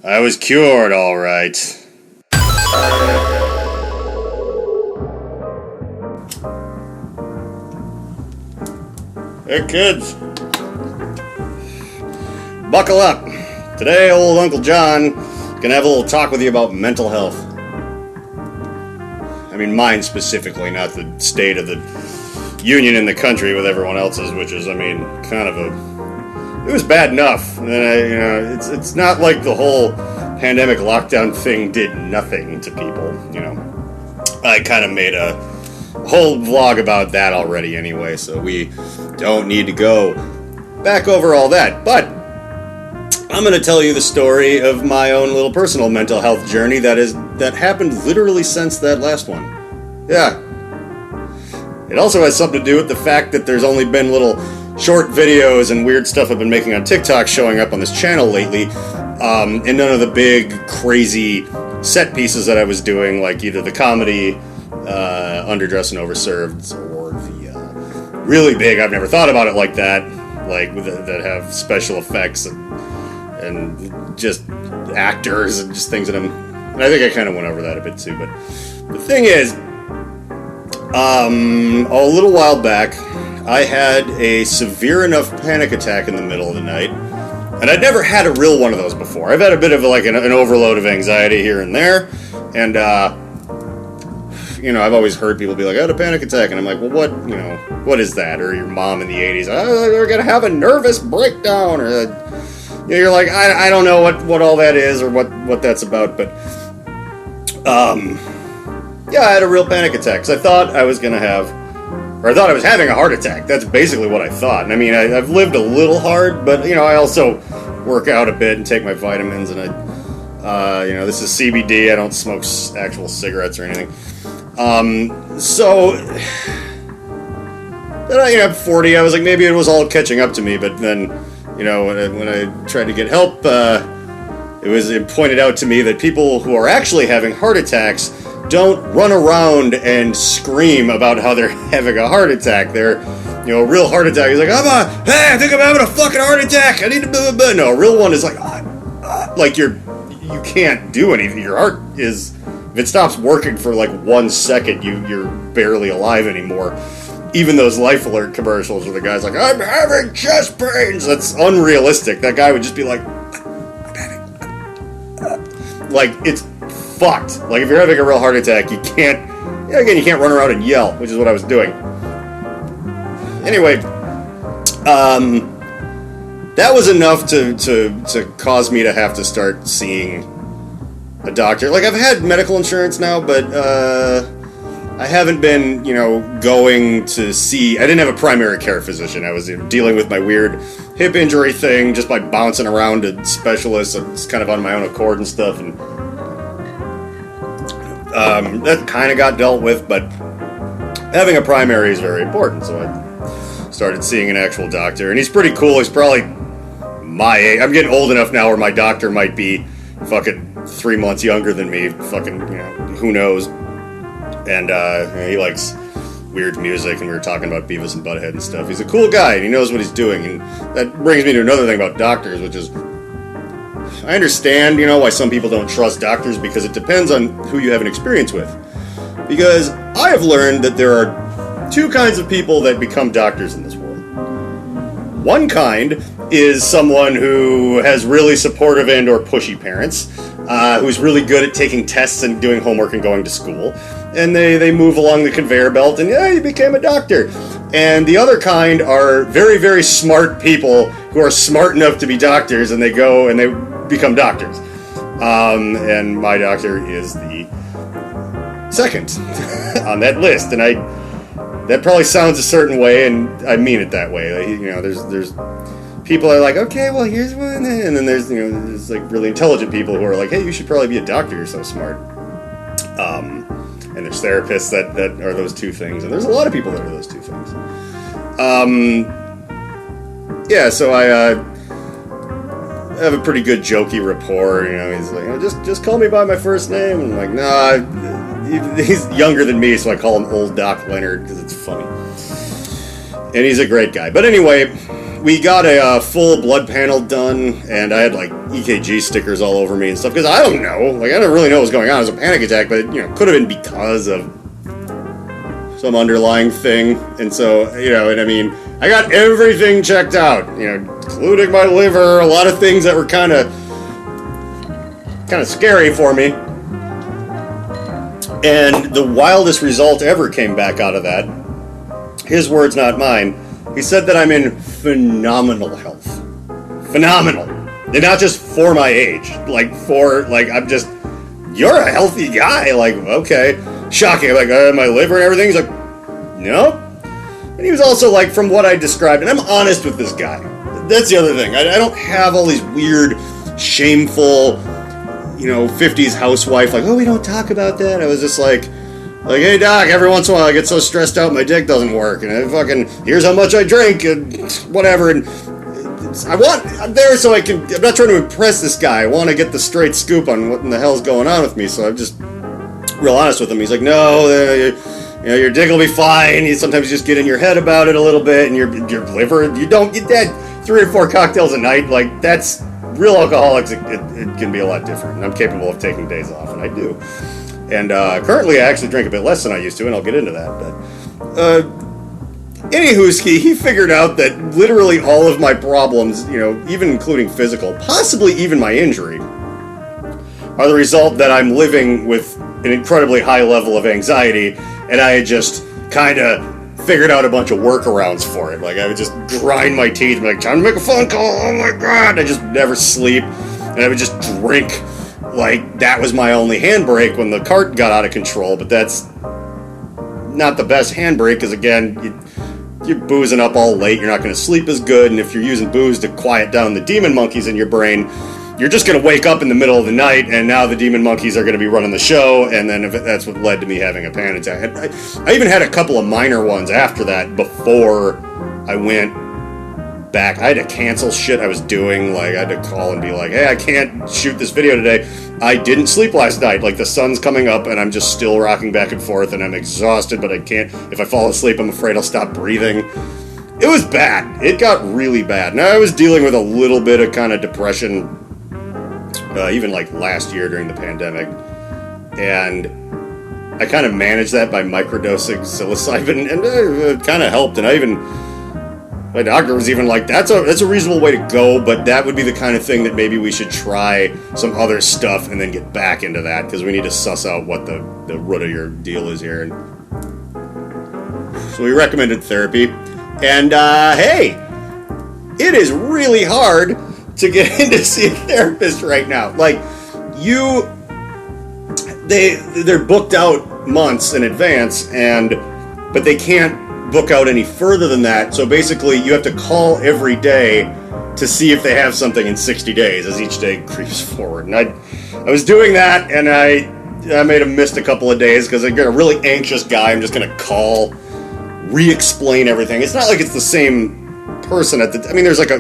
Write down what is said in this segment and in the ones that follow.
I was cured, all right. Hey, kids. Buckle up. Today, old Uncle John is gonna have a little talk with you about mental health. I mean, mine specifically, not the state of the union in the country with everyone else's, which is, I mean, kind of it was bad enough. And then it's not like the whole pandemic lockdown thing did nothing to people, I kind of made a whole vlog about that already anyway, so we don't need to go back over all that. But I'm going to tell you the story of my own little personal mental health journey that happened literally since that last one. Yeah. It also has something to do with the fact that there's only been little short videos and weird stuff I've been making on TikTok showing up on this channel lately, and none of the big, crazy set pieces that I was doing, like either the comedy, Underdressed and Overserved, or the really big, I've never thought about it like that, like that have special effects and just actors and just things in them. And I think I kind of went over that a bit too, but the thing is, a little while back, I had a severe enough panic attack in the middle of the night, and I'd never had a real one of those before. I've had a bit of like an overload of anxiety here and there, and I've always heard people be like, I had a panic attack, and I'm like, well, what is that? Or your mom in the 80s, they're gonna have a nervous breakdown, or you're like, I don't know what all that is or what that's about, but yeah, I had a real panic attack because I thought I was having a heart attack. That's basically what I thought. And I mean, I've lived a little hard, but I also work out a bit and take my vitamins, and this is CBD. I don't smoke actual cigarettes or anything. So then I'm 40. I was like, maybe it was all catching up to me, but then, when I tried to get help, it was pointed out to me that people who are actually having heart attacks don't run around and scream about how they're having a heart attack. They're, a real heart attack is like, hey, I think I'm having a fucking heart attack. I need to blah, blah, blah. No, a real one is like, like you can't do anything. Your heart is, if it stops working for like 1 second, you're barely alive anymore. Even those Life Alert commercials where the guy's like, I'm having chest pains. That's unrealistic. That guy would just be like, I'm having, like, it's fucked. Like, if you're having a real heart attack, you can't run around and yell, which is what I was doing. Anyway, that was enough to cause me to have to start seeing a doctor. Like, I've had medical insurance now, but I haven't been, going to see. I didn't have a primary care physician. I was dealing with my weird hip injury thing just by bouncing around to specialists. It's kind of on my own accord and stuff, and that kind of got dealt with, but having a primary is very important, so I started seeing an actual doctor, and he's pretty cool. He's probably my age. I'm getting old enough now where my doctor might be fucking 3 months younger than me, fucking, who knows, and he likes weird music, and we were talking about Beavis and Butthead and stuff. He's a cool guy, and he knows what he's doing, and that brings me to another thing about doctors, which is, I understand, why some people don't trust doctors, because it depends on who you have an experience with. Because I have learned that there are two kinds of people that become doctors in this world. One kind is someone who has really supportive and or pushy parents, who's really good at taking tests and doing homework and going to school, and they move along the conveyor belt, and you became a doctor. And the other kind are very, very smart people who are smart enough to be doctors, and they go and they become doctors. And my doctor is the second on that list, and that probably sounds a certain way, and I mean it that way. There's people are like, okay, well, here's one, and then there's like really intelligent people who are like, hey, you should probably be a doctor, you're so smart. And there's therapists that are those two things, and there's a lot of people that are those two things. So I have a pretty good jokey rapport. He's like, just call me by my first name, and I'm like, nah. He's younger than me, so I call him Old Doc Leonard because it's funny. And he's a great guy. But anyway, we got a full blood panel done, and I had like EKG stickers all over me and stuff, because I don't know, like I don't really know what's going on. It was a panic attack, but could have been because of some underlying thing. And so, and I mean, I got everything checked out, including my liver, a lot of things that were kind of scary for me. And the wildest result ever came back out of that. His words, not mine. He said that I'm in phenomenal health. Phenomenal. And not just for my age. I'm just, you're a healthy guy. Like, okay. Shocking. Like, my liver and everything. He's like, no. And he was also like, from what I described, and I'm honest with this guy. That's the other thing. I don't have all these weird, shameful, 50s housewife, like, oh, we don't talk about that. I was just like, hey, doc, every once in a while I get so stressed out my dick doesn't work, and here's how much I drink, and whatever, and I'm there so I'm not trying to impress this guy. I want to get the straight scoop on what in the hell's going on with me, so I'm just real honest with him. He's like, no, your dick will be fine. You sometimes just get in your head about it a little bit, and your liver, you don't get that 3 or 4 cocktails a night, like, that's, real alcoholics, it can be a lot different, and I'm capable of taking days off, and I do. And currently I actually drink a bit less than I used to, and I'll get into that, but anywhooski, he figured out that literally all of my problems, even including physical, possibly even my injury, are the result that I'm living with an incredibly high level of anxiety, and I had just kind of figured out a bunch of workarounds for it. Like, I would just grind my teeth and be like, time to make a phone call, oh my god, I just never sleep, and I would just drink like that was my only handbrake when the cart got out of control. But that's not the best handbrake, because again, you're boozing up all late, you're not going to sleep as good, and if you're using booze to quiet down the demon monkeys in your brain, you're just going to wake up in the middle of the night, and now the demon monkeys are going to be running the show, and then that's what led to me having a panic attack. I even had a couple of minor ones after that before I went back. I had to cancel shit I was doing. Like, I had to call and be like, hey, I can't shoot this video today. I didn't sleep last night. Like, the sun's coming up, and I'm just still rocking back and forth, and I'm exhausted, but I can't. If I fall asleep, I'm afraid I'll stop breathing. It was bad. It got really bad. Now, I was dealing with a little bit of kind of depression even like last year during the pandemic, and I kind of managed that by microdosing psilocybin, and it kind of helped. And my doctor was even like, that's a reasonable way to go, but that would be the kind of thing that maybe we should try some other stuff and then get back into that, because we need to suss out what the root of your deal is here. And so we recommended therapy, and hey, it is really hard to get in to see a therapist right now. Like, they're booked out months in advance, but they can't book out any further than that. So basically, you have to call every day to see if they have something in 60 days as each day creeps forward. And I was doing that, and I may have missed a couple of days because I'm a really anxious guy. I'm just gonna call, re-explain everything. It's not like it's the same person there's like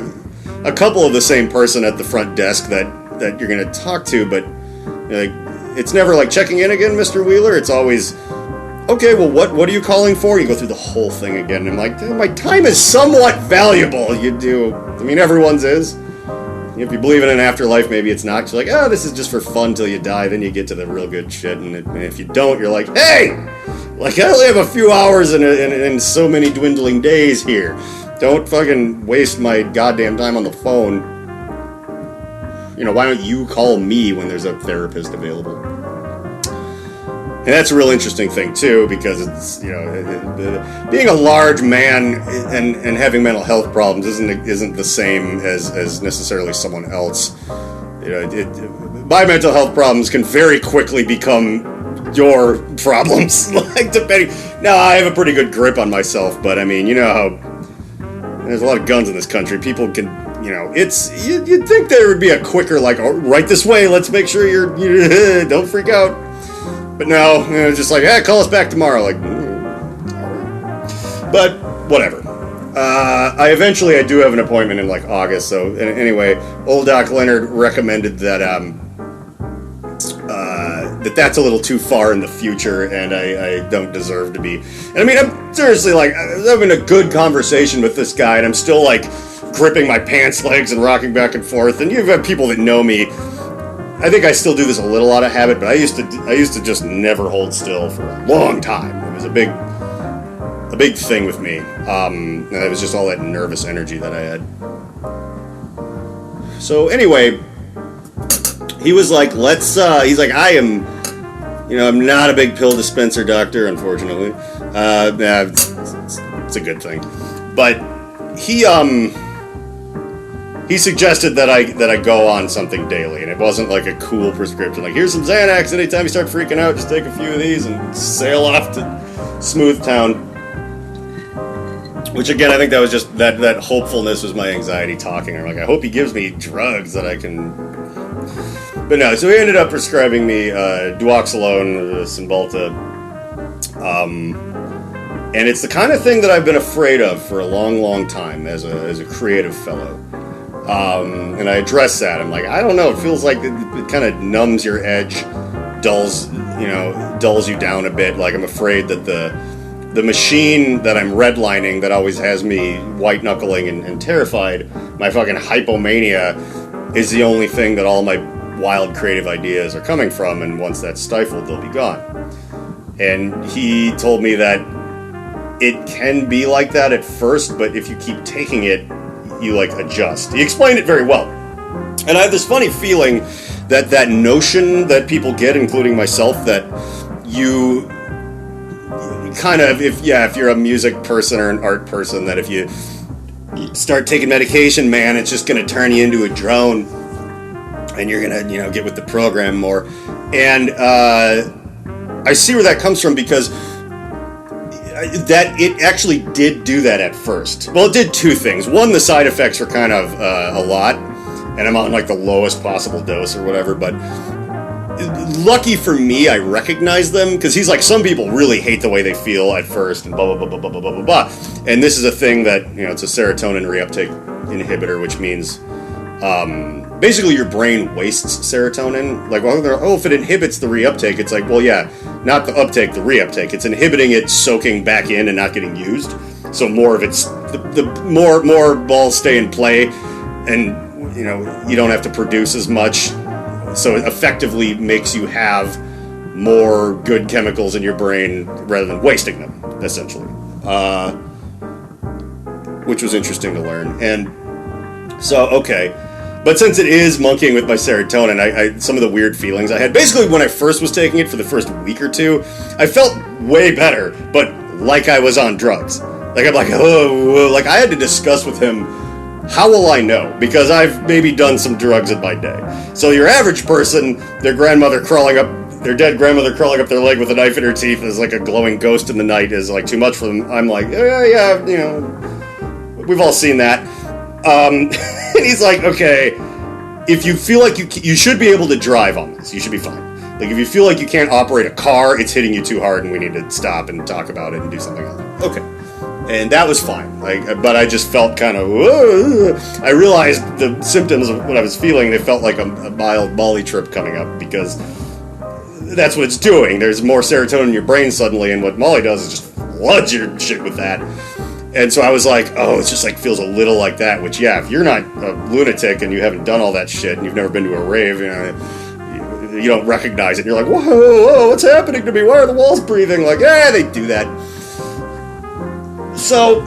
a couple of the same person at the front desk that you're going to talk to, but it's never like checking in again, Mr. Wheeler. It's always, okay, well, what are you calling for? You go through the whole thing again, and I'm like, my time is somewhat valuable. You do. Everyone's is. If you believe in an afterlife, maybe it's not. You're like, this is just for fun till you die. Then you get to the real good shit, and if you don't, you're like, hey, like, I only have a few hours and so many dwindling days here. Don't fucking waste my goddamn time on the phone. Why don't you call me when there's a therapist available? And that's a real interesting thing, too, because it's, being a large man and having mental health problems isn't the same as necessarily someone else. My mental health problems can very quickly become your problems. Like, depending. Now, I have a pretty good grip on myself, but how there's a lot of guns in this country. People can, you'd think there would be a quicker, like, oh, right this way, let's make sure you don't freak out. But no, just like, hey, call us back tomorrow. Like, all right. But whatever. I do have an appointment in like August. So anyway, old Doc Leonard recommended that that's a little too far in the future, and I don't deserve to be. And I'm seriously, like, I'm having a good conversation with this guy, and I'm still like gripping my pants legs and rocking back and forth. And you've had people that know me. I think I still do this a little out of habit, but I used to just never hold still for a long time. It was a big thing with me. And it was just all that nervous energy that I had. So anyway, he was like, he's like, I'm not a big pill dispenser doctor, unfortunately. It's a good thing. But he suggested that I go on something daily, and it wasn't like a cool prescription. Like, here's some Xanax. Anytime you start freaking out, just take a few of these and sail off to Smooth Town. Which again, I think that was just that hopefulness was my anxiety talking. I'm like, I hope he gives me drugs that I can. But no, so he ended up prescribing me duoxolone, Cymbalta, and it's the kind of thing that I've been afraid of for a long, long time as a creative fellow. And I address that. I'm like, I don't know. It feels like it kind of numbs your edge, dulls you down a bit. Like, I'm afraid that the machine that I'm redlining that always has me white knuckling and terrified, my fucking hypomania, is the only thing that all my wild creative ideas are coming from, and once that's stifled, they'll be gone. And he told me that it can be like that at first, but if you keep taking it, you like adjust. He explained it very well. And I have this funny feeling that notion that people get, including myself, that you kind of, if you're a music person or an art person, that if you start taking medication, man, it's just going to turn you into a drone, and you're going to, get with the program more. And I see where that comes from, because that it actually did do that at first. Well, it did two things. One, the side effects were kind of a lot, and I'm on like the lowest possible dose or whatever, but lucky for me, I recognize them, because he's like, some people really hate the way they feel at first, and blah, blah, blah, blah, blah, blah, blah, blah. And this is a thing that, it's a serotonin reuptake inhibitor, which means basically your brain wastes serotonin. Like, if it inhibits the reuptake, it's like, well, yeah, not the uptake, the reuptake. It's inhibiting it soaking back in and not getting used. So more of it's, the more balls stay in play, and, you don't have to produce as much. So it effectively makes you have more good chemicals in your brain rather than wasting them, essentially. Which was interesting to learn. And so, okay. But since it is monkeying with my serotonin, I some of the weird feelings I had. Basically, when I first was taking it for the first week or two, I felt way better, but like I was on drugs. Like, I'm like, oh, like I had to discuss with him, how will I know? Because I've maybe done some drugs in my day. So your average person, their dead grandmother crawling up their leg with a knife in her teeth as like a glowing ghost in the night is like too much for them. I'm like, yeah, we've all seen that. And he's like, okay, if you feel like you should be able to drive on this, you should be fine. Like, if you feel like you can't operate a car, it's hitting you too hard and we need to stop and talk about it and do something else. Okay. And that was fine. But I just felt kind of, I realized the symptoms of what I was feeling, they felt like a mild Molly trip coming up, because that's what it's doing. There's more serotonin in your brain suddenly, and what Molly does is just floods your shit with that. And so I was like, oh, it's just like feels a little like that, which, yeah, if you're not a lunatic and you haven't done all that shit and you've never been to a rave, you don't recognize it. And you're like, whoa, what's happening to me? Why are the walls breathing? Like, they do that. So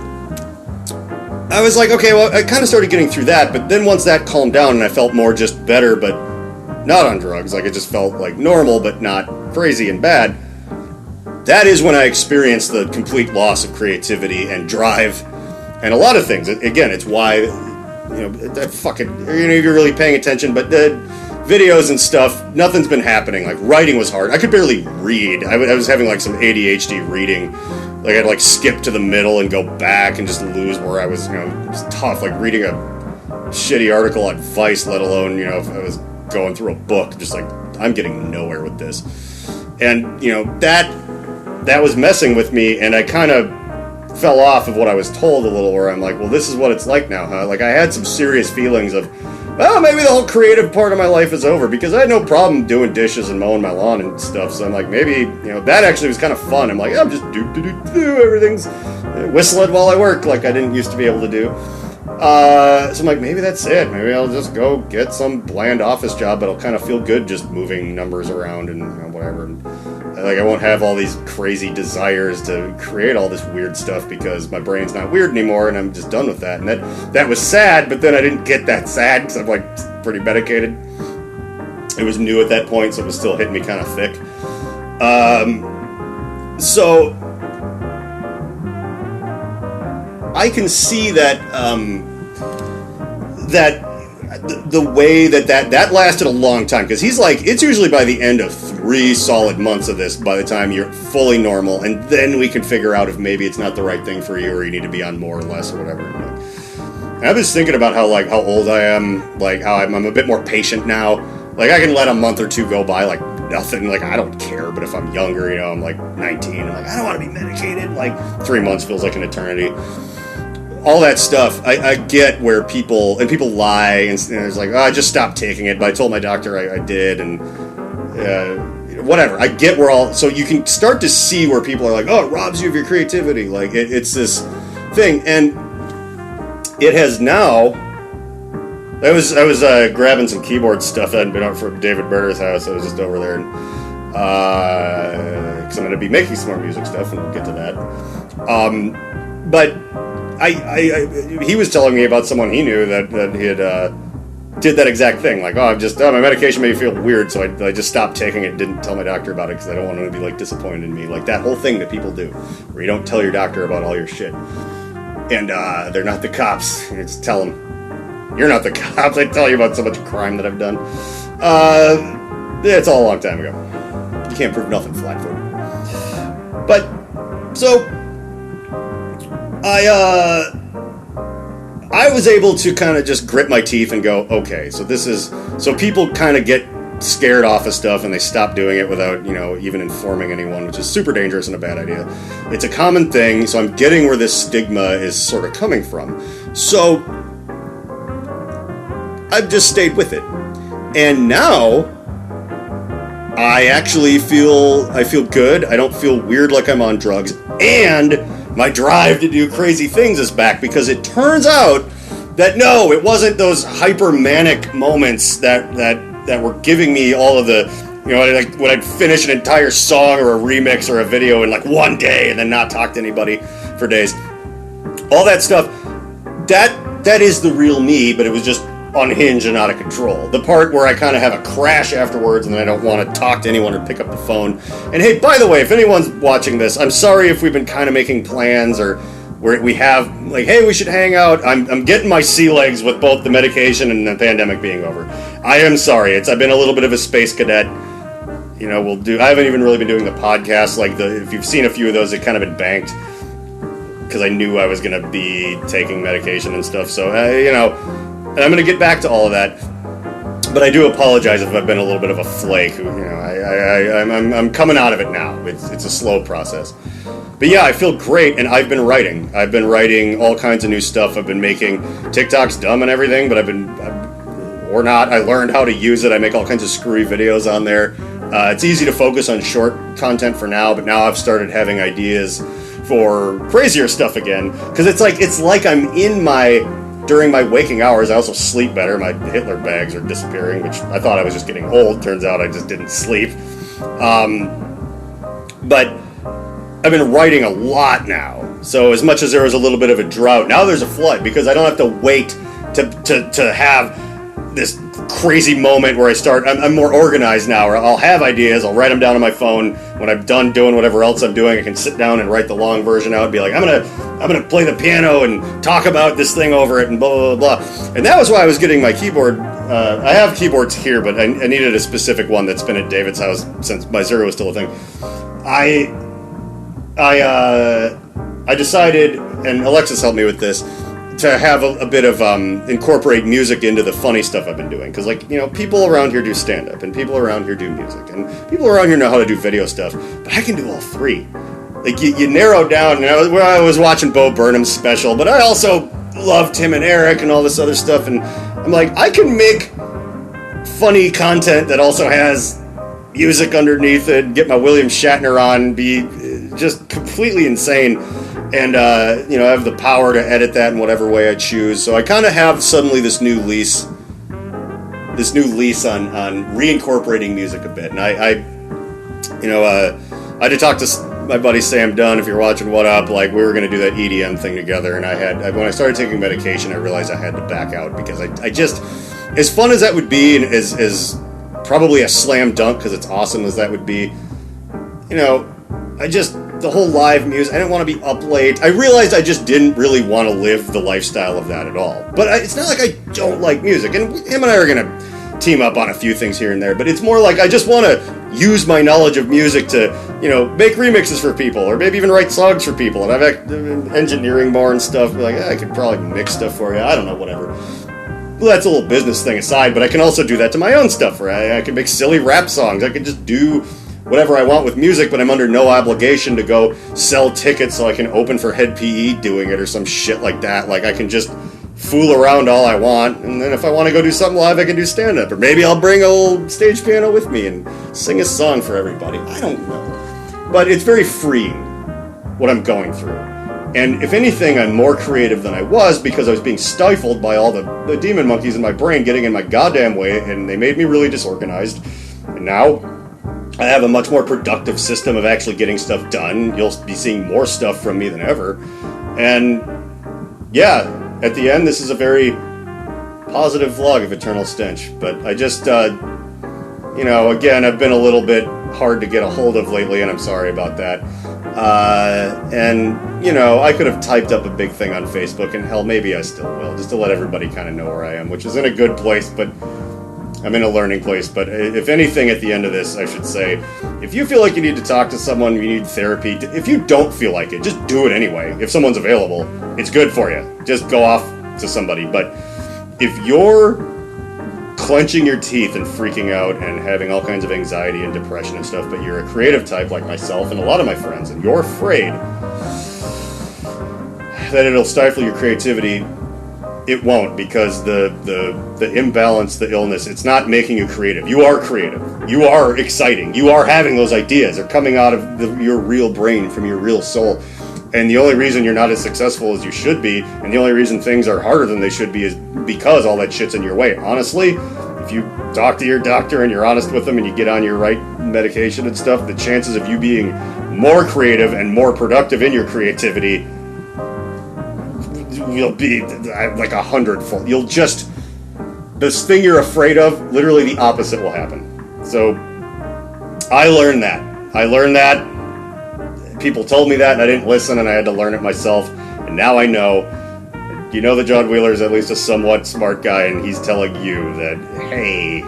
I was like, okay, well, I kind of started getting through that, but then once that calmed down and I felt more just better, but not on drugs, like it just felt like normal, but not crazy and bad, that is when I experienced the complete loss of creativity and drive and a lot of things. Again, it's why, that fucking, if you're really paying attention, but the videos and stuff, nothing's been happening. Like, writing was hard. I could barely read. I was having like some ADHD reading. Like, I'd like skip to the middle and go back and just lose where I was, it was tough. Like, reading a shitty article on Vice, let alone, if I was going through a book, just like, I'm getting nowhere with this. And, that was messing with me, and I kind of fell off of what I was told a little, where I'm like, well, this is what it's like now, huh? Like, I had some serious feelings of, well, maybe the whole creative part of my life is over, because I had no problem doing dishes and mowing my lawn and stuff, so I'm like, maybe, that actually was kind of fun. I'm like, I'm just do, everything's whistling while I work, like I didn't used to be able to do. So I'm like, maybe that's it. Maybe I'll just go get some bland office job, but I'll kind of feel good just moving numbers around and whatever. And, like, I won't have all these crazy desires to create all this weird stuff because my brain's not weird anymore, and I'm just done with that. And that was sad, but then I didn't get that sad because I'm like pretty medicated. It was new at that point, so it was still hitting me kind of thick. So I can see that the way that lasted a long time, because he's like, it's usually by the end of 3 solid months of this by the time you're fully normal, and then we can figure out if maybe it's not the right thing for you or you need to be on more or less or whatever. And I was thinking about how old I am, like how I'm a bit more patient now. Like, I can let a month or two go by like nothing, like I don't care. But if I'm younger, I'm like 19, I'm like, I don't want to be medicated. Like 3 months feels like an eternity. All that stuff, I get where people lie, and it's like, oh, I just stopped taking it, but I told my doctor I did, and whatever. I get so you can start to see where people are like, oh, it robs you of your creativity. Like, it's this thing, and it has now. I was grabbing some keyboard stuff that hadn't been out from David Berter's house. I was just over there, because I'm going to be making some more music stuff, and we'll get to that. But he was telling me about someone he knew that he had did that exact thing. Like, oh, my medication made me feel weird, so I just stopped taking it. Didn't tell my doctor about it because I don't want him to be like disappointed in me. Like that whole thing that people do, where you don't tell your doctor about all your shit, and they're not the cops. You just tell them, you're not the cops. I tell you about so much crime that I've done. It's all a long time ago. You can't prove nothing flat-footed. But so. I was able to kind of just grit my teeth and go, okay, so people kind of get scared off of stuff and they stop doing it without, even informing anyone, which is super dangerous and a bad idea. It's a common thing, so I'm getting where this stigma is sort of coming from. So I've just stayed with it. And now I actually feel good. I don't feel weird like I'm on drugs. And my drive to do crazy things is back, because it turns out that no, it wasn't those hyper manic moments that were giving me all of the, like when I'd finish an entire song or a remix or a video in like one day and then not talk to anybody for days. All that stuff, that is the real me, but it was just unhinged and out of control. The part where I kind of have a crash afterwards and then I don't want to talk to anyone or pick up the phone. And hey, by the way, if anyone's watching this, I'm sorry if we've been kind of making plans or where we have like, hey, we should hang out. I'm getting my sea legs with both the medication and the pandemic being over. I am sorry. I've been a little bit of a space cadet. I haven't even really been doing the podcast. Like if you've seen a few of those, it kind of been banked because I knew I was going to be taking medication and stuff. So, and I'm going to get back to all of that, but I do apologize if I've been a little bit of a flake. I'm coming out of it now. It's a slow process, but yeah, I feel great, and I've been writing. I've been writing all kinds of new stuff. I've been making TikTok's dumb and everything, but or not. I learned how to use it. I make all kinds of screwy videos on there. It's easy to focus on short content for now, but now I've started having ideas for crazier stuff again, because it's like I'm during my waking hours. I also sleep better. My Hitler bags are disappearing, which I thought I was just getting old. Turns out I just didn't sleep. But I've been writing a lot now. So as much as there was a little bit of a drought, now there's a flood, because I don't have to wait to have this crazy moment where I'm more organized now, or I'll have ideas, I'll write them down on my phone. When I'm done doing whatever else I'm doing, I can sit down and write the long version out and be like, I'm gonna play the piano and talk about this thing over it and blah, blah, blah. And that was why I was getting my keyboard. I have keyboards here, but I needed a specific one that's been at David's house since my Zero was still a thing. I decided, and Alexis helped me with this, to have a bit of incorporate music into the funny stuff I've been doing, because people around here do stand-up and people around here do music and people around here know how to do video stuff, but I can do all three. Like you narrow down, and I was watching Bo Burnham's special, but I also love Tim and Eric and all this other stuff, and I'm like, I can make funny content that also has music underneath it, get my William Shatner on, be just completely insane. and I have the power to edit that in whatever way I choose. So I kind of have suddenly this new lease on reincorporating music a bit. And I had to talk to my buddy Sam Dunn, if you're watching, what up? Like, we were going to do that EDM thing together, and when I started taking medication, I realized I had to back out, because I just, as fun as that would be, and as probably a slam dunk, because it's awesome as that would be, the whole live music, I didn't want to be up late. I realized I just didn't really want to live the lifestyle of that at all. But it's not like I don't like music, and him and I are going to team up on a few things here and there, but it's more like I just want to use my knowledge of music to, make remixes for people, or maybe even write songs for people, and I've engineering more and stuff, like, I could probably mix stuff for you, I don't know, whatever. Well, that's a little business thing aside, but I can also do that to my own stuff, right? I can make silly rap songs, I can just do whatever I want with music, but I'm under no obligation to go sell tickets so I can open for Head PE doing it or some shit like that. Like, I can just fool around all I want, and then if I want to go do something live, I can do stand-up. Or maybe I'll bring a little stage piano with me and sing a song for everybody. I don't know. But it's very freeing, what I'm going through. And if anything, I'm more creative than I was, because I was being stifled by all the demon monkeys in my brain getting in my goddamn way, and they made me really disorganized. And now I have a much more productive system of actually getting stuff done. You'll be seeing more stuff from me than ever. And yeah, at the end, this is a very positive vlog of Eternal Stench. But I just, again, I've been a little bit hard to get a hold of lately, and I'm sorry about that. I could have typed up a big thing on Facebook, and hell, maybe I still will, just to let everybody kind of know where I am, which is in a good place, but I'm in a learning place. But if anything, at the end of this, I should say, if you feel like you need to talk to someone, you need therapy, if you don't feel like it, just do it anyway. If someone's available, it's good for you. Just go off to somebody. But if you're clenching your teeth and freaking out and having all kinds of anxiety and depression and stuff, but you're a creative type like myself and a lot of my friends, and you're afraid that it'll stifle your creativity, it won't, because the imbalance, the illness, it's not making you creative. You are creative. You are exciting. You are having those ideas. They're coming out of your real brain, from your real soul. And the only reason you're not as successful as you should be, and the only reason things are harder than they should be, is because all that shit's in your way. Honestly, if you talk to your doctor and you're honest with them and you get on your right medication and stuff, the chances of you being more creative and more productive in your creativity will be like 100-fold. You'll just, this thing you're afraid of, literally the opposite will happen. So I learned that. People told me that, and I didn't listen, and I had to learn it myself. And now I know. You know that John Wheeler is at least a somewhat smart guy, and he's telling you that, hey,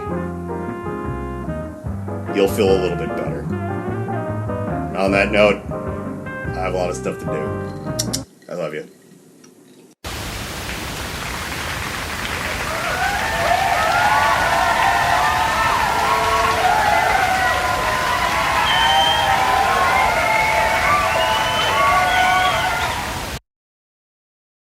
you'll feel a little bit better. And on that note, I have a lot of stuff to do. I love you.